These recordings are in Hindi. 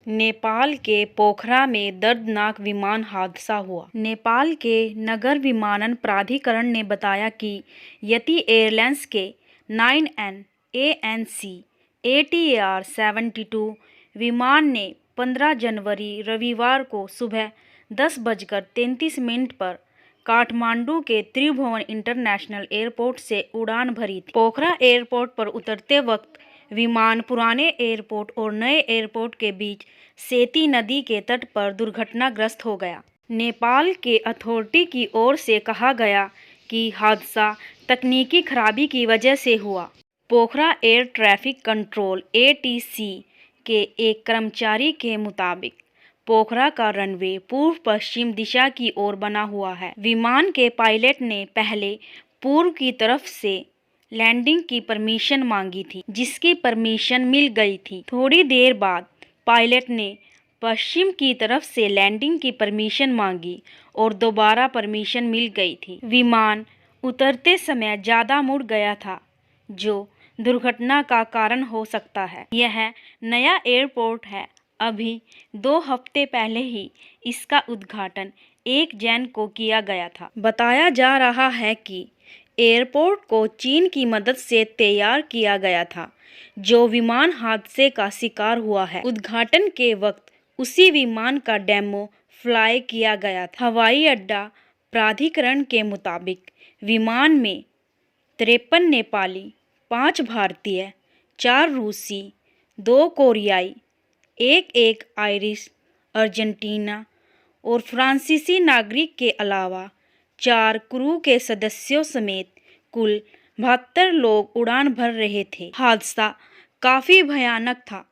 नेपाल के पोखरा में दर्दनाक विमान हादसा हुआ। नेपाल के नगर विमानन प्राधिकरण ने बताया कि यति एयरलाइंस के 9N ANC ATR 72 विमान ने 15 जनवरी रविवार को सुबह 10:33 पर काठमांडू के त्रिभुवन इंटरनेशनल एयरपोर्ट से उड़ान भरी थी। पोखरा एयरपोर्ट पर उतरते वक्त विमान पुराने एयरपोर्ट और नए एयरपोर्ट के बीच सेती नदी के तट पर दुर्घटनाग्रस्त हो गया। नेपाल के अथॉरिटी की ओर से कहा गया कि हादसा तकनीकी खराबी की वजह से हुआ। पोखरा एयर ट्रैफिक कंट्रोल ATC के एक कर्मचारी के मुताबिक पोखरा का रनवे पूर्व पश्चिम दिशा की ओर बना हुआ है। विमान के पायलट ने पहले पूर्व की तरफ से लैंडिंग की परमिशन मांगी थी, जिसकी परमिशन मिल गई थी। थोड़ी देर बाद पायलट ने पश्चिम की तरफ से लैंडिंग की परमिशन मांगी और दोबारा परमिशन मिल गई थी। विमान उतरते समय ज़्यादा मुड़ गया था, जो दुर्घटना का कारण हो सकता है। यह नया एयरपोर्ट है। अभी 2 हफ्ते पहले ही इसका उद्घाटन 1 जैन को किया गया था। बताया जा रहा है कि एयरपोर्ट को चीन की मदद से तैयार किया गया था, जो विमान हादसे का शिकार हुआ है। उद्घाटन के वक्त उसी विमान का डेमो फ्लाई किया गया था। हवाई अड्डा प्राधिकरण के मुताबिक विमान में 53 नेपाली, 5 भारतीय, 4 रूसी, 2 कोरियाई, एक आयरिश, अर्जेंटीना और फ्रांसीसी नागरिक के अलावा 4 क्रू के सदस्यों समेत कुल 72 लोग उड़ान भर रहे थे। हादसा काफ़ी भयानक था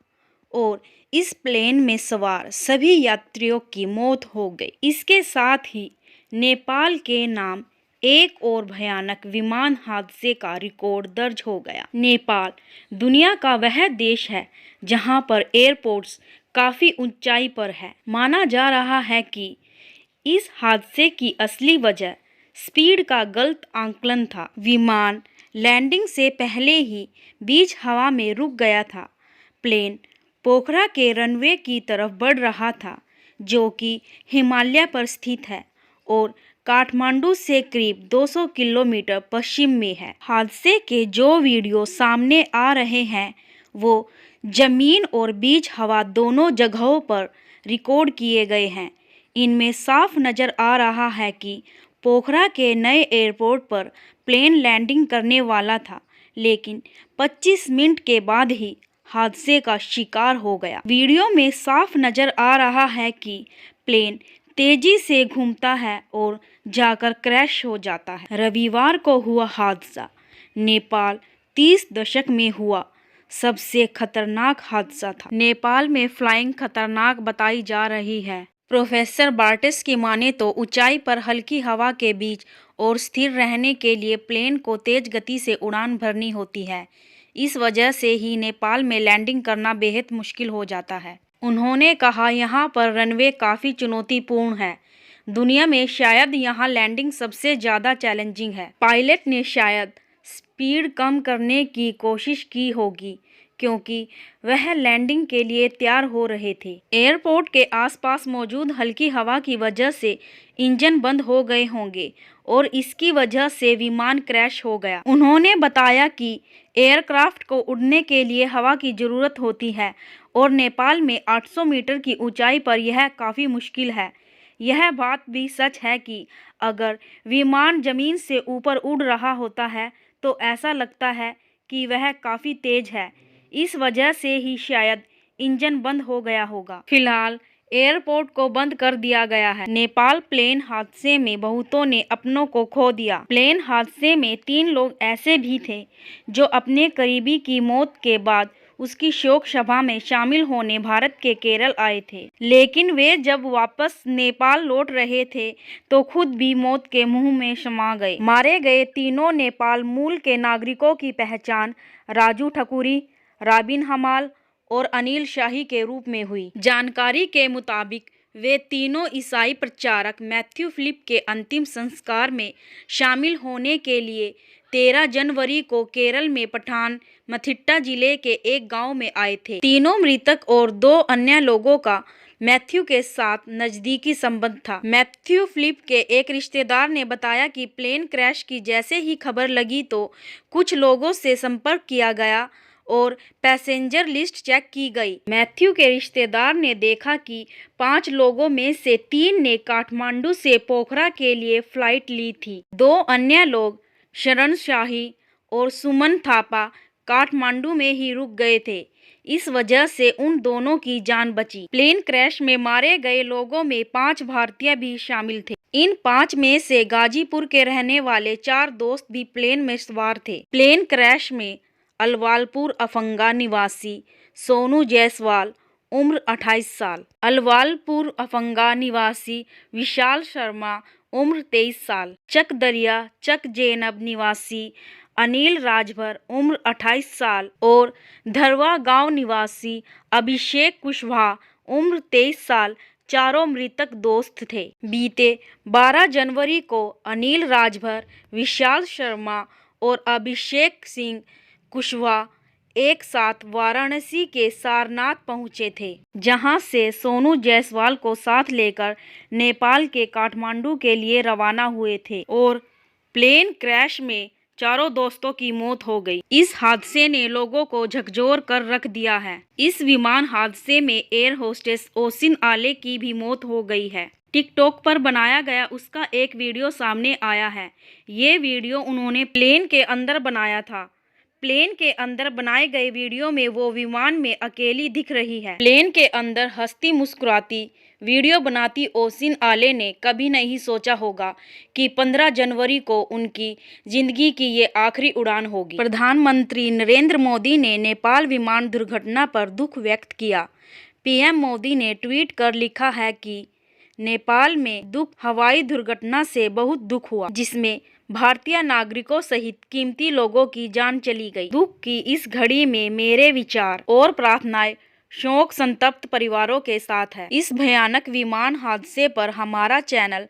और इस प्लेन में सवार सभी यात्रियों की मौत हो गई। इसके साथ ही नेपाल के नाम एक और भयानक विमान हादसे का रिकॉर्ड दर्ज हो गया। नेपाल दुनिया का वह देश है जहां पर एयरपोर्ट्स काफ़ी ऊंचाई पर है। माना जा रहा है कि इस हादसे की असली वजह स्पीड का गलत आकलन था। विमान लैंडिंग से पहले ही बीच हवा में रुक गया था। प्लेन पोखरा के रनवे की तरफ बढ़ रहा था, जो कि हिमालय पर स्थित है और काठमांडू से करीब 200 किलोमीटर पश्चिम में है। हादसे के जो वीडियो सामने आ रहे हैं वो जमीन और बीच हवा दोनों जगहों पर रिकॉर्ड किए गए हैं। इनमें साफ नज़र आ रहा है कि पोखरा के नए एयरपोर्ट पर प्लेन लैंडिंग करने वाला था, लेकिन 25 मिनट के बाद ही हादसे का शिकार हो गया। वीडियो में साफ नज़र आ रहा है कि प्लेन तेजी से घूमता है और जाकर क्रैश हो जाता है। रविवार को हुआ हादसा नेपाल 30 दशक में हुआ सबसे खतरनाक हादसा था। नेपाल में फ्लाइंग खतरनाक बताई जा रही है। प्रोफेसर बार्टेस की माने तो ऊंचाई पर हल्की हवा के बीच और स्थिर रहने के लिए प्लेन को तेज गति से उड़ान भरनी होती है। इस वजह से ही नेपाल में लैंडिंग करना बेहद मुश्किल हो जाता है। उन्होंने कहा, यहाँ पर रनवे काफ़ी चुनौतीपूर्ण है। दुनिया में शायद यहाँ लैंडिंग सबसे ज़्यादा चैलेंजिंग है। पायलट ने शायद स्पीड कम करने की कोशिश की होगी क्योंकि वह लैंडिंग के लिए तैयार हो रहे थे। एयरपोर्ट के आसपास मौजूद हल्की हवा की वजह से इंजन बंद हो गए होंगे और इसकी वजह से विमान क्रैश हो गया। उन्होंने बताया कि एयरक्राफ्ट को उड़ने के लिए हवा की ज़रूरत होती है और नेपाल में 800 मीटर की ऊंचाई पर यह काफ़ी मुश्किल है। यह बात भी सच है कि अगर विमान ज़मीन से ऊपर उड़ रहा होता है तो ऐसा लगता है कि वह काफ़ी तेज है। इस वजह से ही शायद इंजन बंद हो गया होगा। फिलहाल एयरपोर्ट को बंद कर दिया गया है। नेपाल प्लेन हादसे में बहुतों ने अपनों को खो दिया। प्लेन हादसे में 3 लोग ऐसे भी थे जो अपने करीबी की मौत के बाद उसकी शोक सभा में शामिल होने भारत के केरल आए थे, लेकिन वे जब वापस नेपाल लौट रहे थे तो खुद भी मौत के मुंह में समा गए। मारे गए तीनों नेपाल मूल के नागरिकों की पहचान राजू ठकुरी, राबिन हमाल और अनिल शाही के रूप में हुई। जानकारी के मुताबिक वे तीनों ईसाई प्रचारक मैथ्यू फिलिप के अंतिम संस्कार में शामिल होने के लिए 13 जनवरी को केरल में पठानमथिट्टा जिले के एक गांव में आए थे। तीनों मृतक और 2 अन्य लोगों का मैथ्यू के साथ नजदीकी संबंध था। मैथ्यू फिलिप के एक रिश्तेदार ने बताया कि प्लेन क्रैश की जैसे ही खबर लगी तो कुछ लोगों से संपर्क किया गया और पैसेंजर लिस्ट चेक की गई। मैथ्यू के रिश्तेदार ने देखा कि 5 लोगों में से 3 ने काठमांडू से पोखरा के लिए फ्लाइट ली थी। 2 अन्य लोग शरण शाही और सुमन थापा काठमांडू में ही रुक गए थे। इस वजह से उन दोनों की जान बची। प्लेन क्रैश में मारे गए लोगों में 5 भारतीय भी शामिल थे। इन 5 में से गाजीपुर के रहने वाले 4 दोस्त भी प्लेन में सवार थे। प्लेन क्रैश में अलवालपुर अफंगा निवासी सोनू जायसवाल उम्र 28 साल, अलवालपुर अफंगा निवासी विशाल शर्मा उम्र 23 साल, चकदरिया चक जैनब निवासी अनिल राजभर उम्र 28 साल और धरवा गांव निवासी अभिषेक कुशवाहा उम्र 23 साल चारों मृतक दोस्त थे। बीते 12 जनवरी को अनिल राजभर, विशाल शर्मा और अभिषेक सिंह कुशवाहा एक साथ वाराणसी के सारनाथ पहुंचे थे, जहां से सोनू जायसवाल को साथ लेकर नेपाल के काठमांडू के लिए रवाना हुए थे और प्लेन क्रैश में चारों दोस्तों की मौत हो गई। इस हादसे ने लोगों को झकझोर कर रख दिया है। इस विमान हादसे में एयर होस्टेस ओसिन आले की भी मौत हो गई है। टिकटॉक पर बनाया गया उसका एक वीडियो सामने आया है। ये वीडियो उन्होंने प्लेन के अंदर बनाया था। प्लेन के अंदर बनाए गए वीडियो में वो विमान में अकेली दिख रही है। प्लेन के अंदर हंसती मुस्कुराती वीडियो बनाती ओसिन आले ने कभी नहीं सोचा होगा कि 15 जनवरी को उनकी जिंदगी की ये आखिरी उड़ान होगी। प्रधानमंत्री नरेंद्र मोदी ने नेपाल विमान दुर्घटना पर दुख व्यक्त किया। पीएम मोदी ने ट्वीट कर लिखा है कि नेपाल में हवाई दुर्घटना से बहुत दुख हुआ, जिसमें भारतीय नागरिकों सहित कीमती लोगों की जान चली गई। दुख की इस घड़ी में मेरे विचार और प्रार्थनाएं शोक संतप्त परिवारों के साथ है। इस भयानक विमान हादसे पर हमारा चैनल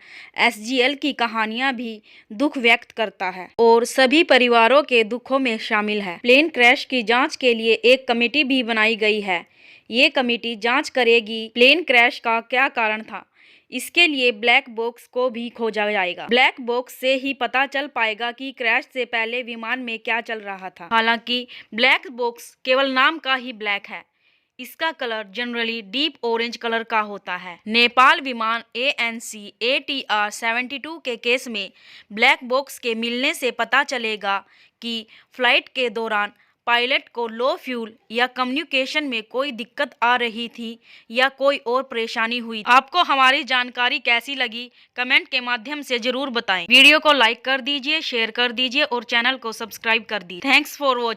SGL की कहानियां भी दुख व्यक्त करता है और सभी परिवारों के दुखों में शामिल है। प्लेन क्रैश की जांच के लिए एक कमेटी भी बनाई गई है। ये कमेटी जांच करेगी प्लेन क्रैश का क्या कारण था। इसके लिए ब्लैक बॉक्स को भी खोजा जाएगा। ब्लैक बॉक्स से ही पता चल पाएगा कि क्रैश से पहले विमान में क्या चल रहा था। हालांकि ब्लैक बॉक्स केवल नाम का ही ब्लैक है। इसका colour generally deep orange colour का होता है। नेपाल विमान ANC ATR 72 के केस में ब्लैक बॉक्स के मिलने से पता चलेगा कि फ्लाइट के दौरान पायलट को लो फ्यूल या कम्युनिकेशन में कोई दिक्कत आ रही थी या कोई और परेशानी हुई। आपको हमारी जानकारी कैसी लगी कमेंट के माध्यम से जरूर बताएं। वीडियो को लाइक कर दीजिए, शेयर कर दीजिए और चैनल को सब्सक्राइब कर दीजिए। Thanks for watching.